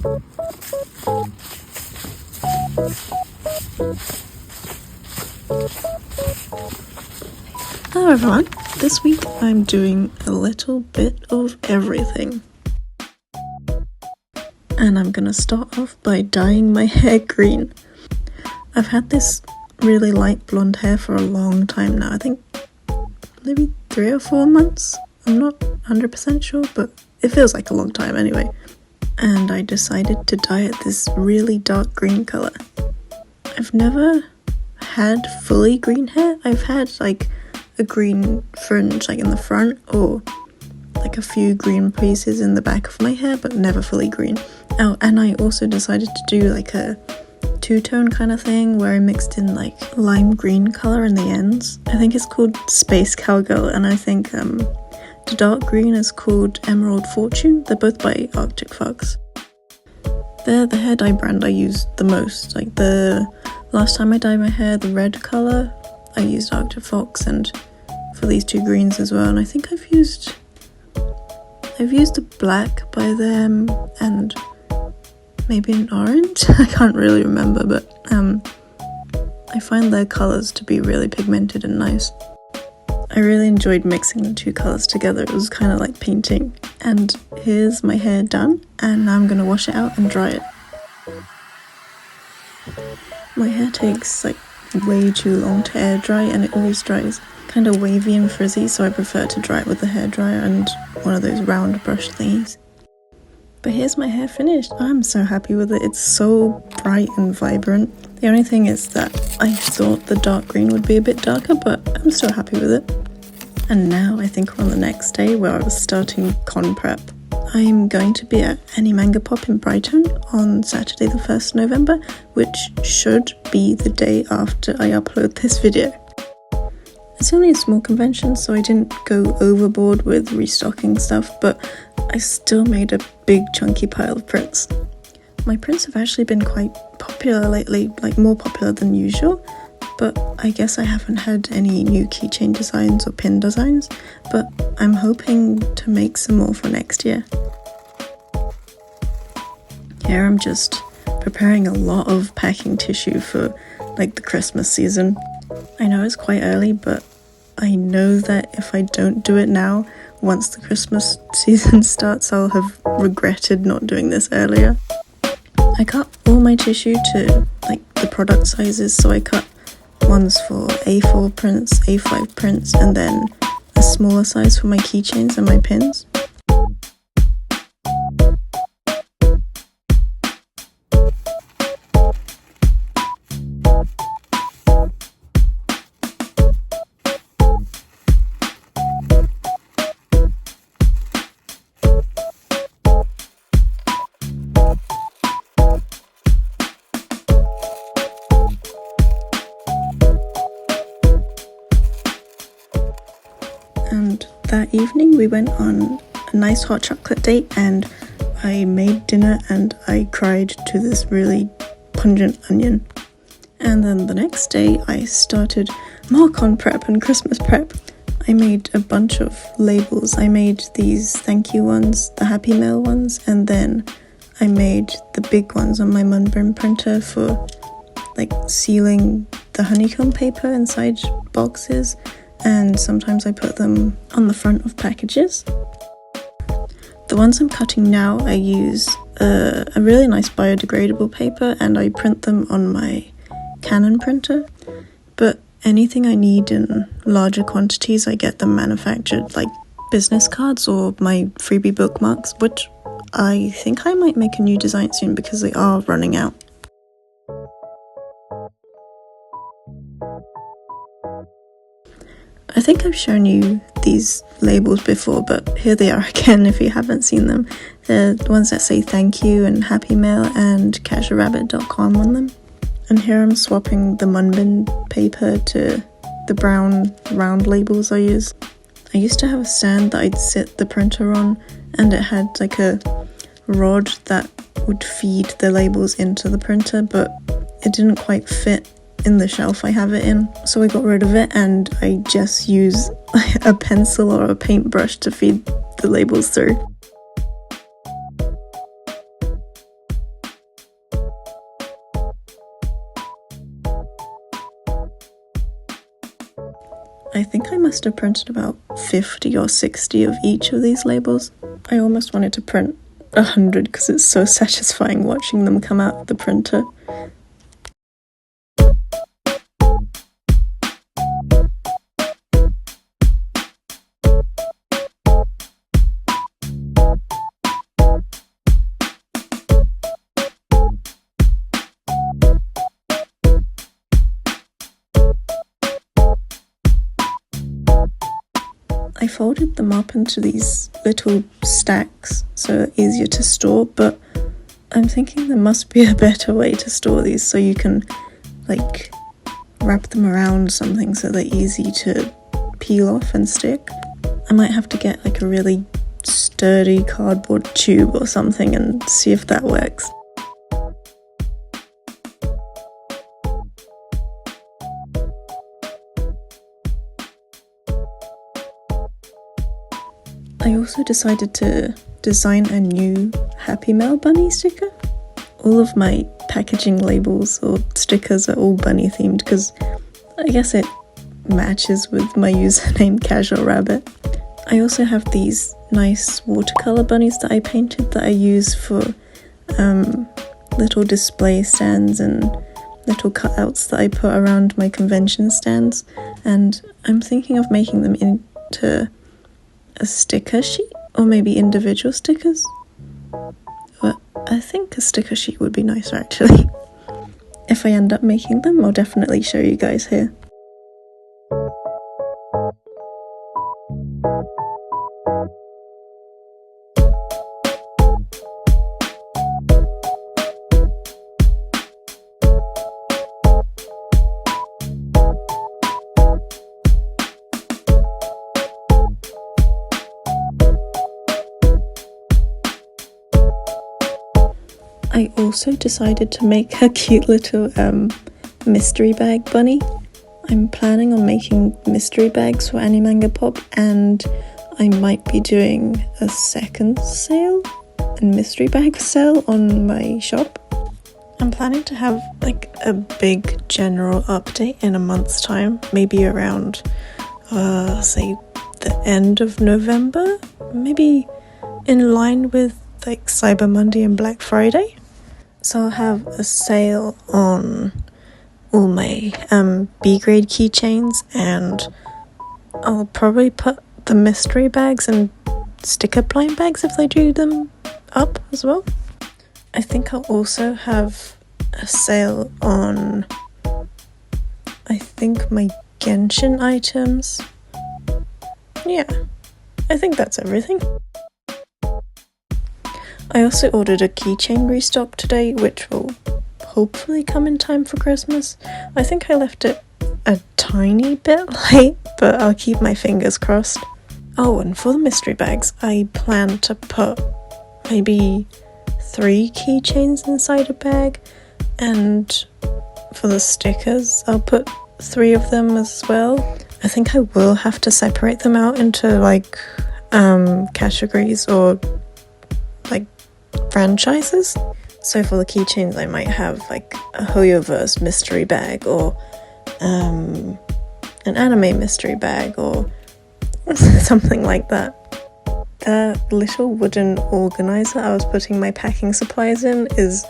Hello everyone, this week I'm doing a little bit of everything. And I'm gonna start off by dyeing my hair green. I've had this really light blonde hair for a long time now, I think maybe 3 or 4 months. I'm not 100% sure, but it feels like a long time anyway. And I decided to dye it this really dark green colour. I've never had fully green hair. I've had like a green fringe like in the front or like a few green pieces in the back of my hair, but never fully green. Oh, and I also decided to do like a two-tone kind of thing where I mixed in like lime green colour in the ends. I think it's called Space Cowgirl, and I think the dark green is called Emerald Fortune. They're both by Arctic Fox. They're the hair dye brand I use the most. Like the last time I dyed my hair the red colour, I used Arctic Fox, and for these two greens as well. And I think I've used a black by them and maybe an orange. I can't really remember, but I find their colours to be really pigmented and nice. I really enjoyed mixing the two colours together. It was kind of like painting. And here's my hair done, and now I'm going to wash it out and dry it. My hair takes like way too long to air dry, and it always dries kind of wavy and frizzy, so I prefer to dry it with a hairdryer and one of those round brush thingies. But here's my hair finished. I'm so happy with it. It's so bright and vibrant. The only thing is that I thought the dark green would be a bit darker, but I'm still happy with it. And now I think we're on the next day where I was starting conprep. I'm going to be at Any Manga Pop in Brighton on Saturday the 1st November, which should be the day after I upload this video. It's only a small convention, so I didn't go overboard with restocking stuff, but I still made a big chunky pile of prints. My prints have actually been quite popular lately, like more popular than usual, but I guess I haven't had any new keychain designs or pin designs, but I'm hoping to make some more for next year. Here I'm just preparing a lot of packing tissue for like the Christmas season. I know it's quite early, but I know that if I don't do it now, once the Christmas season starts, I'll have regretted not doing this earlier. I cut all my tissue to like the product sizes, so I cut ones for A4 prints, A5 prints, and then a smaller size for my keychains and my pins. And that evening we went on a nice hot chocolate date, and I made dinner and I cried to this really pungent onion. And then the next day I started more conprep and Christmas prep. I made a bunch of labels. I made these thank you ones, the Happy Mail ones, and then I made the big ones on my Munbrim printer for like sealing the honeycomb paper inside boxes. And sometimes I put them on the front of packages. The ones I'm cutting now, I use a really nice biodegradable paper, and I print them on my Canon printer. But anything I need in larger quantities, I get them manufactured, like business cards or my freebie bookmarks, which I think I might make a new design soon because they are running out. I think I've shown you these labels before, but here they are again if you haven't seen them. They're the ones that say thank you and Happy Mail and casualrabbit.com on them. And here I'm swapping the Munbin paper to the brown round labels I use. I used to have a stand that I'd sit the printer on, and it had like a rod that would feed the labels into the printer, but it didn't quite fit in the shelf I have it in, so I got rid of it and I just use a pencil or a paintbrush to feed the labels through. I think I must have printed about 50 or 60 of each of these labels. I almost wanted to print 100 because it's so satisfying watching them come out of the printer. I folded them up into these little stacks so they're easier to store, but I'm thinking there must be a better way to store these so you can like wrap them around something so they're easy to peel off and stick. I might have to get like a really sturdy cardboard tube or something and see if that works. I also decided to design a new Happy Mail bunny sticker. All of my packaging labels or stickers are all bunny themed because I guess it matches with my username Casual Rabbit. I also have these nice watercolor bunnies that I painted that I use for little display stands and little cutouts that I put around my convention stands, and I'm thinking of making them into a sticker sheet or maybe individual stickers, but I think a sticker sheet would be nicer actually. If I end up making them, I'll definitely show you guys here. I also decided to make a cute little mystery bag bunny. I'm planning on making mystery bags for Animanga Pop, and I might be doing a second sale and mystery bag sale on my shop. I'm planning to have like a big general update in a month's time, maybe around say the end of November, maybe in line with like Cyber Monday and Black Friday. So I'll have a sale on all my B grade keychains, and I'll probably put the mystery bags and sticker blind bags if they do them up as well. I think I'll also have a sale on I think my Genshin items. Yeah, I think that's everything. I also ordered a keychain restock today, which will hopefully come in time for Christmas. I think I left it a tiny bit late, but I'll keep my fingers crossed. Oh, and for the mystery bags, I plan to put maybe 3 keychains inside a bag, and for the stickers, I'll put 3 of them as well. I think I will have to separate them out into like categories or like franchises. So for the keychains I might have like a Hoyoverse mystery bag or an anime mystery bag or something like that. The little wooden organizer I was putting my packing supplies in is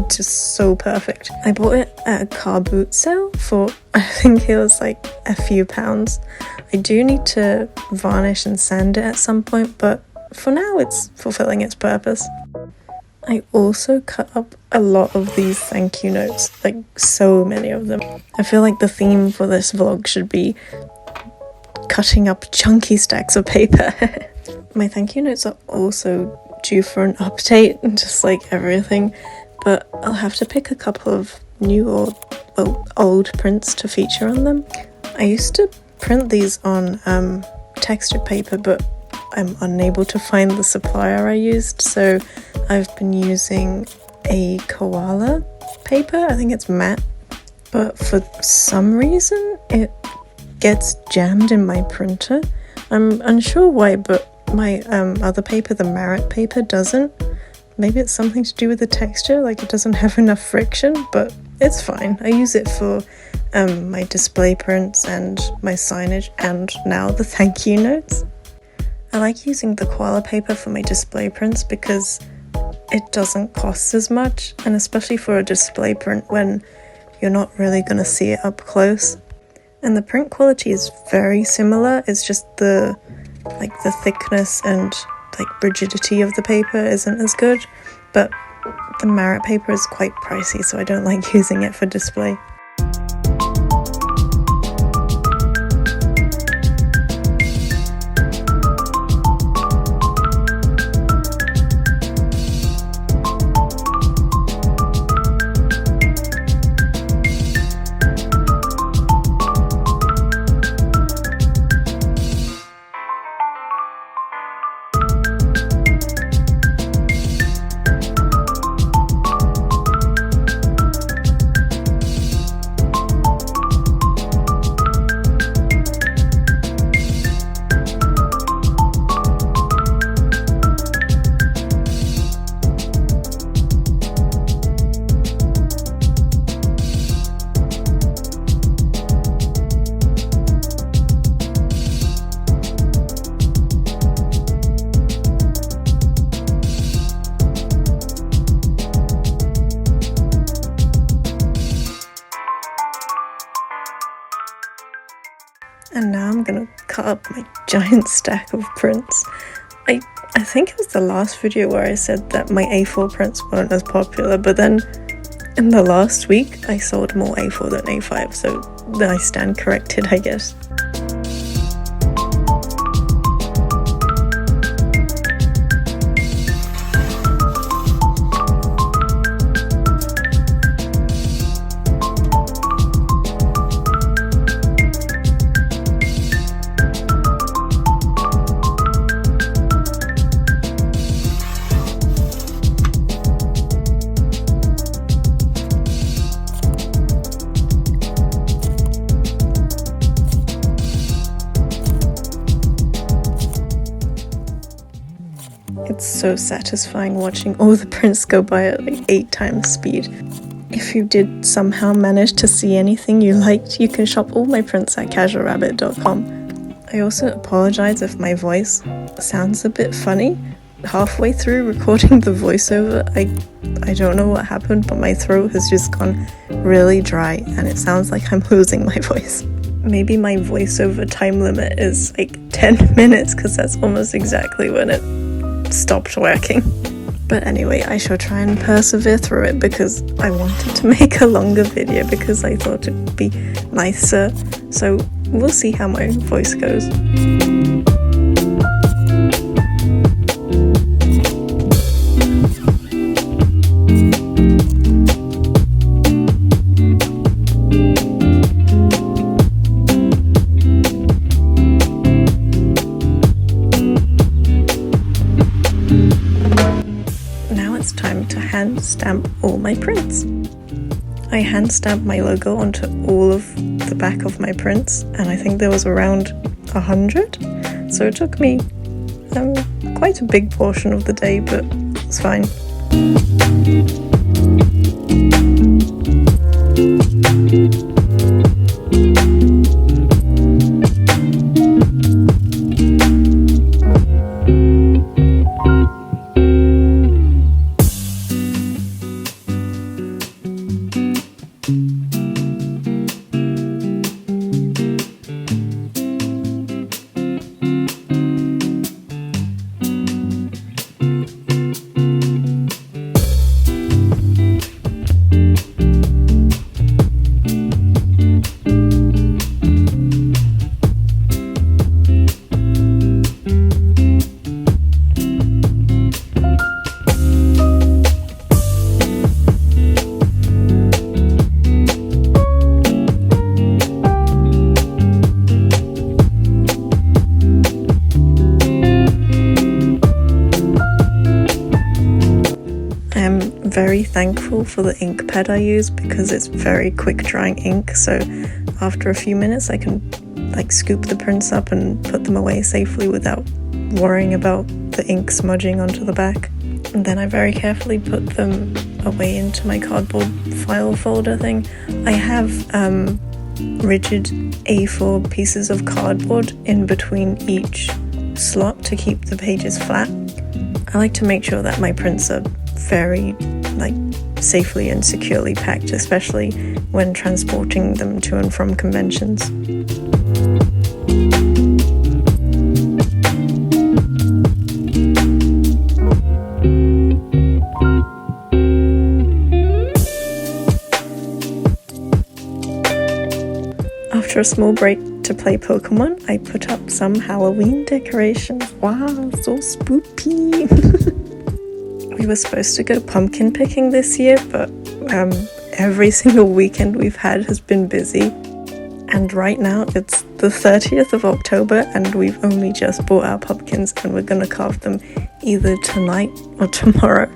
just so perfect. I bought it at a car boot sale for I think it was like a few pounds. I do need to varnish and sand it at some point, but for now it's fulfilling its purpose. I also cut up a lot of these thank you notes, like so many of them. I feel like the theme for this vlog should be cutting up chunky stacks of paper. My thank you notes are also due for an update, just like everything, but I'll have to pick a couple of new or old prints to feature on them. I used to print these on textured paper, but I'm unable to find the supplier I used, so I've been using a koala paper. I think it's matte, but for some reason it gets jammed in my printer. I'm unsure why, but my other paper, the Marit paper, doesn't. Maybe it's something to do with the texture, like it doesn't have enough friction, but it's fine. I use it for my display prints and my signage, and now the thank you notes. I like using the koala paper for my display prints because it doesn't cost as much, and especially for a display print when you're not really going to see it up close. And the print quality is very similar, it's just the thickness and rigidity of the paper isn't as good, but the Merit paper is quite pricey, so I don't like using it for display. And now I'm gonna cut up my giant stack of prints. I think it was the last video where I said that my A4 prints weren't as popular, but then in the last week I sold more A4 than A5, so I stand corrected, I guess. It's so satisfying watching all the prints go by at 8 times speed. If you did somehow manage to see anything you liked, you can shop all my prints at casualrabbit.com. I also apologize if my voice sounds a bit funny. Halfway through recording the voiceover, I don't know what happened, but my throat has just gone really dry and it sounds like I'm losing my voice. Maybe my voiceover time limit is 10 minutes because that's almost exactly when it stopped working. But anyway, I shall try and persevere through it because I wanted to make a longer video because I thought it'd be nicer. So we'll see how my voice goes. Hand stamp all my prints. I hand stamped my logo onto all of the back of my prints, and I think there was around 100, so it took me quite a big portion of the day, but it's fine. Very thankful for the ink pad I use because it's very quick drying ink, so after a few minutes I can scoop the prints up and put them away safely without worrying about the ink smudging onto the back. And then I very carefully put them away into my cardboard file folder thing. I have rigid A4 pieces of cardboard in between each slot to keep the pages flat. I like to make sure that my prints are very safely and securely packed, especially when transporting them to and from conventions. After a small break to play Pokemon, I put up some Halloween decorations. Wow, so spooky! We were supposed to go pumpkin picking this year, but every single weekend we've had has been busy. And right now it's the 30th of October and we've only just bought our pumpkins and we're gonna carve them either tonight or tomorrow.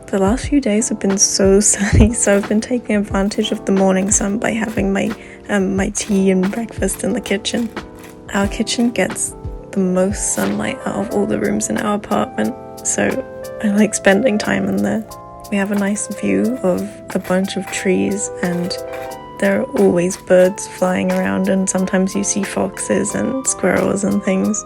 The last few days have been so sunny, so I've been taking advantage of the morning sun by having my tea and breakfast in the kitchen. Our kitchen gets the most sunlight out of all the rooms in our apartment, so I like spending time in there. We have a nice view of a bunch of trees and there are always birds flying around, and sometimes you see foxes and squirrels and things.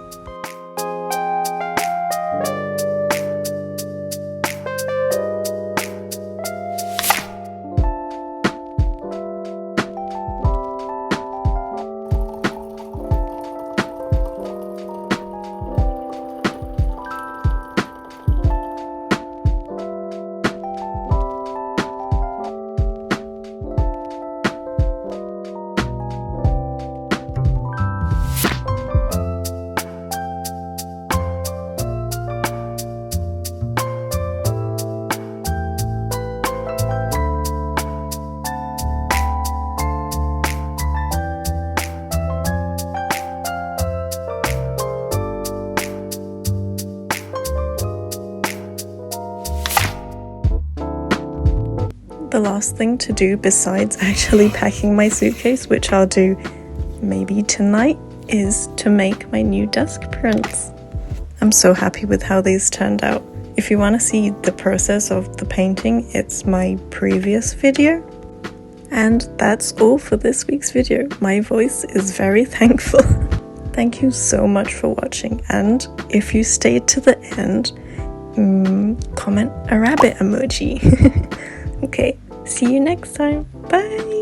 The last thing to do besides actually packing my suitcase, which I'll do maybe tonight, is to make my new desk prints. I'm so happy with how these turned out. If you want to see the process of the painting, it's my previous video. And that's all for this week's video. My voice is very thankful. Thank you so much for watching, and if you stayed to the end, comment a rabbit emoji. Okay, see you next time. Bye!